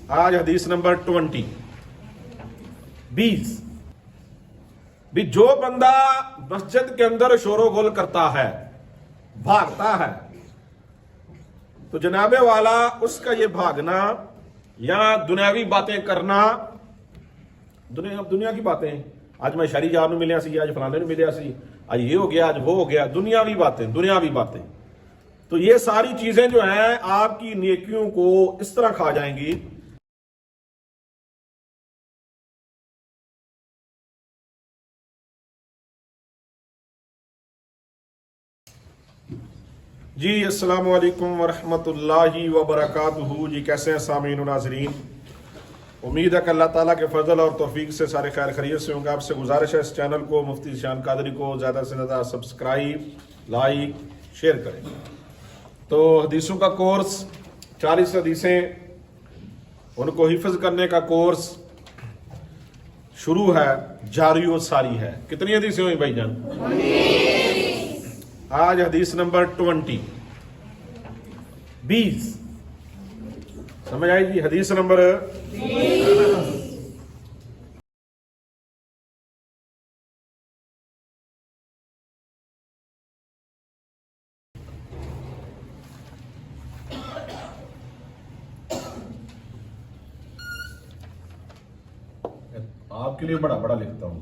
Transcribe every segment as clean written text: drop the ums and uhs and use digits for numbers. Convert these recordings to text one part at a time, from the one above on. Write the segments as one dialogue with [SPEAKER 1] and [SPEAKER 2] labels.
[SPEAKER 1] آج حدیث نمبر 20 بھی جو بندہ مسجد کے اندر شور و غل کرتا ہے، بھاگتا ہے، تو جناب والا اس کا یہ بھاگنا یا دنیاوی باتیں کرنا، دنیا کی باتیں، آج میں شہری جار نو ملیا سی، آج فلانے نو ملیا سی، آج یہ ہو گیا، آج وہ ہو گیا، دنیاوی باتیں، تو یہ ساری چیزیں جو ہیں آپ کی نیکیوں کو اس طرح کھا جائیں گی۔ جی السلام علیکم ورحمۃ اللہ وبرکاتہ۔ جی کیسے ہیں سامعین و ناظرین؟ امید ہے کہ اللہ تعالیٰ کے فضل اور توفیق سے سارے خیر خیریت سے ہوں گے۔ آپ سے گزارش ہے اس چینل کو، مفتی ذیشان قادری کو زیادہ سے زیادہ سبسکرائب، لائک، شیئر کریں۔ تو حدیثوں کا کورس 40 حدیثیں، ان کو حفظ کرنے کا کورس شروع ہے، جاری و ساری ہے۔ کتنی حدیثیں ہوئی بھائی جان؟ آج حدیث نمبر 20 سمجھ آئی جی؟ حدیث نمبر 20۔ آپ کے لیے بڑا بڑا لکھتا ہوں۔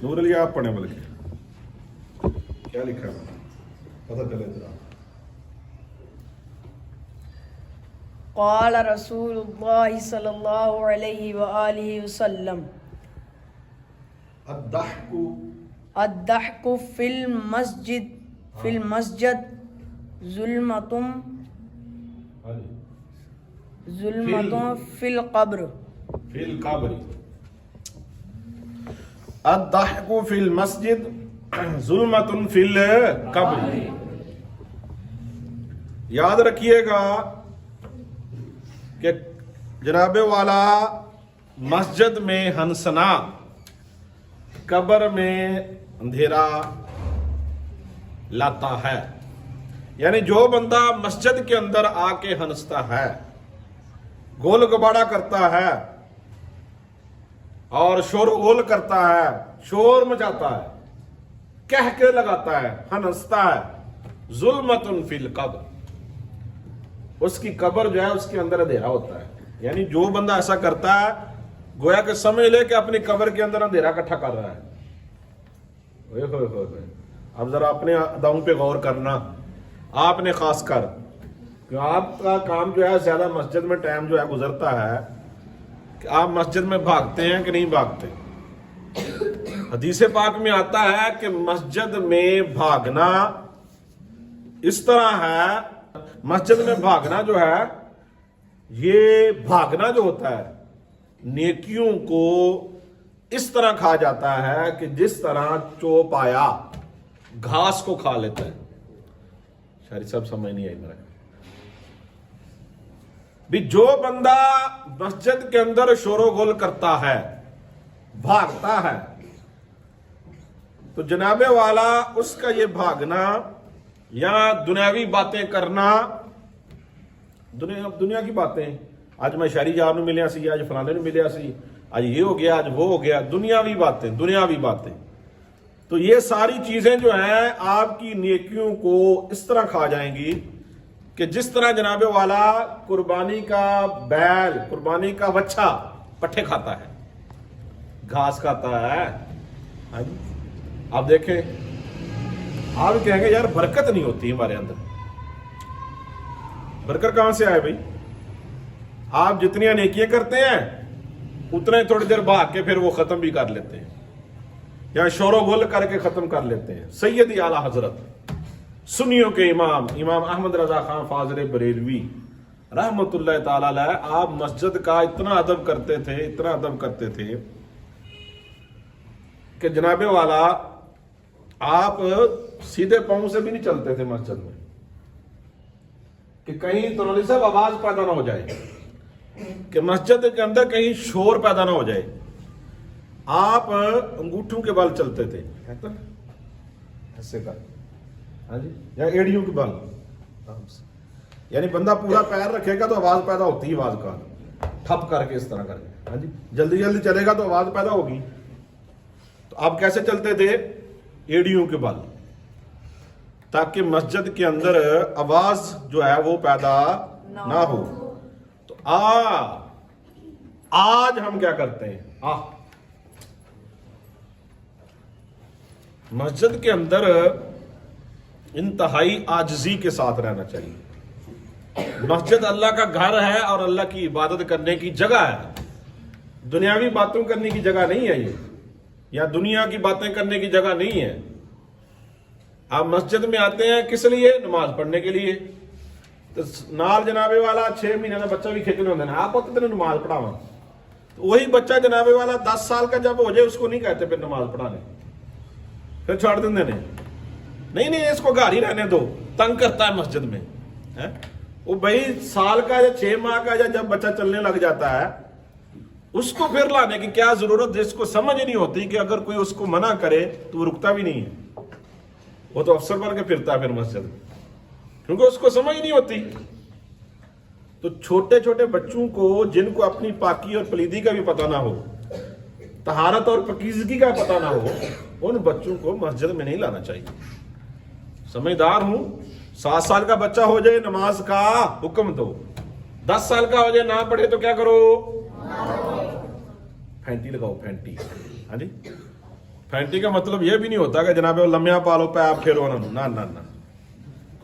[SPEAKER 1] نور علی آپ پڑھیں، بلکہ کیا لکھا ہے پتہ چلے ذرا۔
[SPEAKER 2] قال رسول اللہ صلی اللہ علیہ وآلہ وسلم الضحک فی المسجد ظلمۃ فی القبر۔
[SPEAKER 1] الضحک فی المسجد ظلمۃ فی القبر۔ یاد رکھیے گا کہ جناب والا مسجد میں ہنسنا قبر میں اندھیرا لاتا ہے۔ یعنی جو بندہ مسجد کے اندر آ کے ہنستا ہے، گول گباڑا کرتا ہے اور شور غول کرتا ہے، شور مچاتا ہے، کہہ کے لگاتا ہے، ہنستا ہے، ظلمۃ فی القبر، اس کی قبر جو ہے اس کے اندر اندھیرا ہوتا ہے۔ یعنی جو بندہ ایسا کرتا ہے گویا کہ سمجھ لے کہ اپنی قبر کے اندر اندھیرا اکٹھا کر رہا ہے۔ اب ذرا اپنے اداؤں پہ غور کرنا، آپ نے خاص کر کہ آپ کا کام جو ہے زیادہ مسجد میں ٹائم جو ہے گزرتا ہے، کہ آپ مسجد میں بھاگتے ہیں کہ نہیں بھاگتے؟ حدیث پاک میں آتا ہے کہ مسجد میں بھاگنا اس طرح ہے، مسجد میں بھاگنا جو ہے، یہ بھاگنا جو ہوتا ہے نیکیوں کو اس طرح کھا جاتا ہے کہ جس طرح چوپایا گھاس کو کھا لیتا ہے۔ شاعری صاحب سمجھ نہیں آئی میرا۔ بھی جو بندہ مسجد کے اندر شور و غل کرتا ہے، بھاگتا ہے، تو جناب والا اس کا یہ بھاگنا یا دنیاوی باتیں کرنا، دنیا کی باتیں، آج میں شہری جار نو ملیا سی، آج فلانے نو ملیا سی، آج یہ ہو گیا، آج وہ ہو گیا، دنیاوی باتیں، تو یہ ساری چیزیں جو ہیں آپ کی نیکیوں کو اس طرح کھا جائیں گی کہ جس طرح جناب والا قربانی کا بیل، قربانی کا وچھا پٹھے کھاتا ہے، گھاس کھاتا ہے۔ آپ دیکھیں، آپ کہیں گے یار برکت نہیں ہوتی ہمارے اندر۔ برکت کہاں سے آئے بھائی؟ آپ جتنی نیکیاں کرتے ہیں उतने थोड़ी देर भाग के फिर वो खत्म भी कर लेते हैं, या शोरो गुल करके खत्म कर लेते हैं। सैयदी आला हजरत सुन्नियों के इमाम इमाम अहमद रजा खान फाजरे बरेलवी रहमतुल्लाह ताला अलैह, आप मस्जिद का इतना अदब करते थे, इतना अदब करते थे कि जनाबे वाला आप सीधे पांव से भी नहीं चलते थे मस्जिद में कि कहीं तनौली साहब आवाज पैदा ना हो जाए, कि मस्जिद के अंदर कहीं शोर पैदा ना हो जाए। आप अंगूठों के बल चलते थे, ऐसे कर, हाँ जी, या एड़ियों के बल, यानी बंदा पूरा पैर रखेगा तो आवाज पैदा होती है, आवाज का ठप करके इस तरह करके, हाँ जी, जल्दी जल्दी चलेगा तो आवाज पैदा होगी। तो आप कैसे चलते थे? एड़ियों के बल, ताकि मस्जिद के अंदर आवाज जो है वो पैदा ना हो। तो आज हम क्या करते हैं? मस्जिद के अंदर इंतहाई आजिज़ी के साथ रहना चाहिए। मस्जिद अल्लाह का घर है और अल्लाह की इबादत करने की जगह है, दुनियावी बातों करने की जगह नहीं है ये, या दुनिया की बातें करने की जगह नहीं है। आप मस्जिद में आते हैं किस लिए? नमाज पढ़ने के लिए। तो नाल जनाबे वाला 6 महीने का बच्चा भी खिंचने होते हैं, आप तेन नमाज पढ़ावा, तो वही बच्चा जनाबे वाला 10 साल का जब हो जाए उसको नहीं कहते फिर नमाज पढ़ाने, फिर छोड़ देते हैं, नहीं नहीं इसको घर ही रहने दो, तंग करता है मस्जिद में, है? वो भाई साल का या 6 माह का या जब बच्चा चलने लग जाता है उसको फिर लाने की क्या जरूरत, जिसको समझ ही नहीं होती कि अगर कोई उसको मना करे तो वो रुकता भी नहीं है, वो तो अफसर बन के फिरता है फिर मस्जिद में, क्योंकि उसको समझ नहीं होती। तो छोटे छोटे बच्चों को जिनको अपनी पाकी और पलीदी का भी पता ना हो, तहारत और पकीजगी का पता ना हो, उन बच्चों को मस्जिद में नहीं लाना चाहिए। समझदार हूं, 7 साल का बच्चा हो जाए नमाज का हुक्म दो, 10 साल का हो जाए ना पढ़े तो क्या करो? फैंटी लगाओ, फैंटी, हाँ जी। फैंटी का मतलब यह भी नहीं होता कि जनाब लम्या पालो पे आप फेरो ना ना ना ना,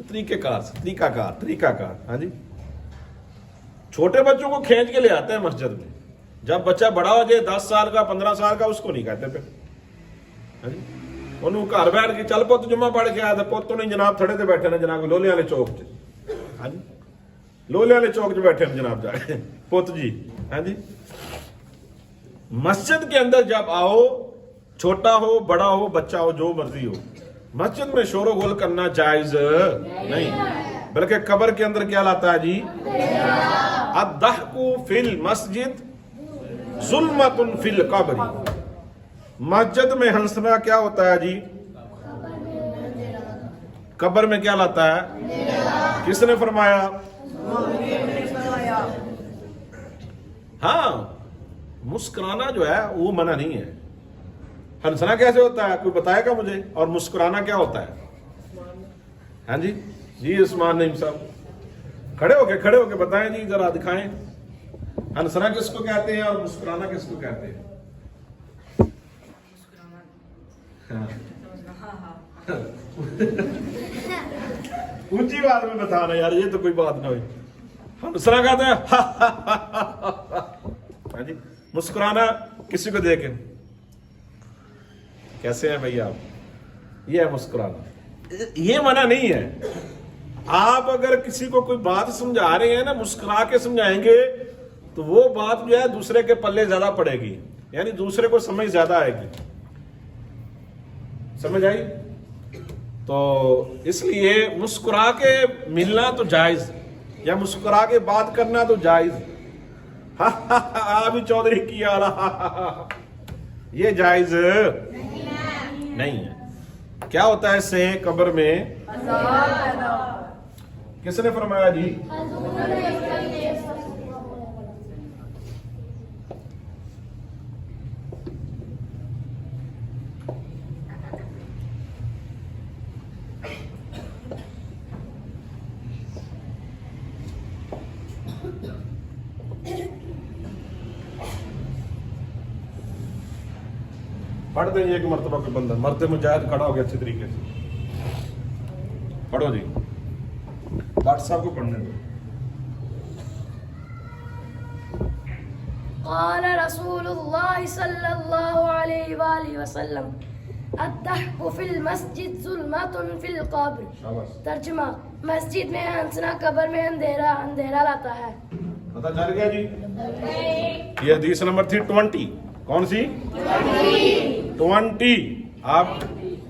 [SPEAKER 1] तरीकाकार, हाँ जी। छोटे बच्चों को खींच के ले आते हैं मस्जिद में, जब बच्चा बड़ा हो जाए 10 साल का 15 साल का उसको नहीं कहते फिर, हाँ जी। ਉਹਨੂੰ ਘਰ ਬੈਠ ਕੇ ਚੱਲ ਪੁੱਤ ਜੁਮਾ ਪੜ ਕੇ ਆਇਆ, ਤੇ ਪੁੱਤ ਨਹੀਂ ਜਨਾਬ ਥੜੇ ਤੇ ਬੈਠੇ ਨੇ ਜਨਾਬ ਲੋਲੇ ਵਾਲੇ ਚੌਕ 'ਚ, ਹਾਂਜੀ ਲੋਲੇ ਵਾਲੇ चौक 'ਚ बैठे ਨੇ जनाब जाके पुत जी, हाँ जी। मस्जिद के अंदर जब आओ, छोटा हो बड़ा हो बच्चा हो जो मर्जी हो, मस्जिद में शोर गुल करना जायज नहीं, बल्कि कब्र के अंदर क्या लाता है जी? अद्दहकु फिल मस्जिद जुल्मतुन फिल कब्र। मस्जिद में हंसना क्या होता है जी? कब्र में क्या लाता है? किसने फरमाया? हाँ, मुस्कुराना जो है वो मना नहीं है। हंसना कैसे होता है कोई बताएगा मुझे? और मुस्कुराना क्या होता है? हाँ जी, जी उस्मान नईम साहब खड़े होके बताएं जी, जरा दिखाएं, हंसना किसको कहते हैं और मुस्कुराना किसको कहते हैं? ऊंची बात में बताना यार, ये तो कोई बात ना हुई। हंसना कहते हैं हाँ जी, मुस्कुराना किसी को देखे कैसे हैं भैया आप, ये है मुस्कुराना, ये मना नहीं है। आप अगर किसी को कोई बात समझा रहे हैं ना, मुस्कुरा के समझाएंगे तो वो बात जो है दूसरे के पल्ले ज्यादा पड़ेगी, यानी दूसरे को समझ ज्यादा आएगी। समझ आई? तो इसलिए मुस्कुरा के मिलना तो जायज, या मुस्कुरा के बात करना तो जायज। अभी चौधरी की आ रहा, ये जायज नहीं है। क्या होता है इससे? कब्र में किसने फरमाया जी? पढ़ देंगे एक मर्तबा के बंदा, मरते मुजाहिद खड़ा हो गया अच्छे तरीके से। पढ़ो जी, डॉक्टर साहब को पढ़ने दो।
[SPEAKER 2] قال رسول الله صلى الله عليه وآله وسلم الضحك في المسجد ظلمة في القبر. ترجمہ: مسجد میں ہنسنا قبر میں اندھیرا لاتا ہے.
[SPEAKER 1] پتہ چل گیا جی. یہ حدیث نمبر تھی 20. کون سی؟ 20. آپ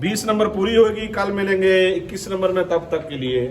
[SPEAKER 1] 20 نمبر پوری ہوگی. کل ملیں گے 21 نمبر میں. تب تک کے لیے